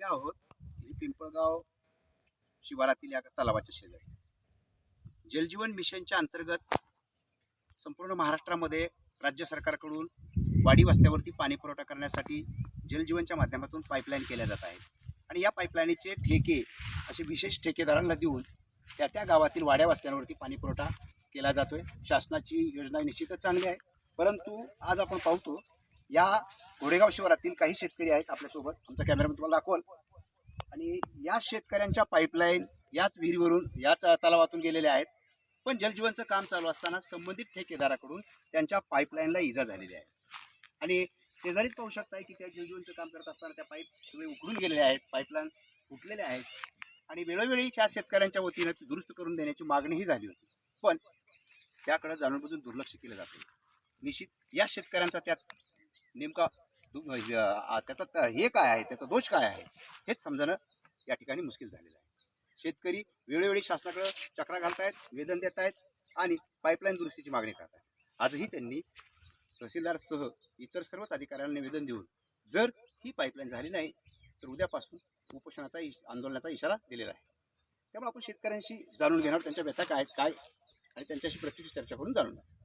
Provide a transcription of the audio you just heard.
उभे आहोत ही पिंपळगाव शिवारातील या तलावाच्या शेजारी. जलजीवन मिशनच्या अंतर्गत संपूर्ण महाराष्ट्रामध्ये राज्य सरकारकडून वाडी वस्त्यावरती पाणी पुरवठा करण्यासाठी जलजीवनच्या माध्यमातून पाईपलाईन केल्या जात आहेत. आणि या पाईपलाईनचे ठेके असे विशेष ठेकेदारांना देऊन त्या गावातील वाड्या वस्त्यांवरती पाणी पुरवठा केला जातोय. शासनाची योजना निश्चितच चांगली आहे, परंतु आज आपण पाहतो या घोडेगाव शिवारातील काही शेतकरी आहेत आपल्यासोबत. आमचा कॅमेरामॅन तुम्हाला दाखवल. आणि या शेतकऱ्यांच्या पाईपलाईन याच विहिरीवरून याच तलावातून गेलेल्या आहेत. पण जलजीवनचं काम चालू असताना संबंधित ठेकेदाराकडून त्यांच्या पाईपलाईनला इजा झालेली आहे. आणि शेजारीच पाहू शकताय की त्या जलजीवनचं काम करत असताना त्या पाईप सगळे उखडून गेलेले आहेत, पाईपलाईन फुटलेले आहेत. आणि वेळोवेळी त्या शेतकऱ्यांच्या वतीनं ती दुरुस्त करून देण्याची मागणीही झाली होती, पण त्याकडे जाणूनबुजून दुर्लक्ष केलं जातं. निश्चित या शेतकऱ्यांचा त्यात नेमका त्याचा हे काय आहे, त्याचा दोष काय आहे हेच समजणं या ठिकाणी मुश्किल झालेलं आहे. शेतकरी वेळोवेळी शासनाकडे चक्रा घालतायत, निवेदन देत आहेत आणि पाईपलाईन दुरुस्तीची मागणी करत आहेत. आजही त्यांनी तहसीलदारसह इतर सर्वच अधिकाऱ्यांना निवेदन देऊन जर ही पाईपलाईन झाली नाही तर उद्यापासून उपोषणाचा आंदोलनाचा इशारा दिलेला आहे. त्यामुळे आपण शेतकऱ्यांशी जाणून घेणार त्यांच्या व्यथा काय आहेत काय आणि त्यांच्याशी प्रत्यक्ष चर्चा करून जाणून घेणार.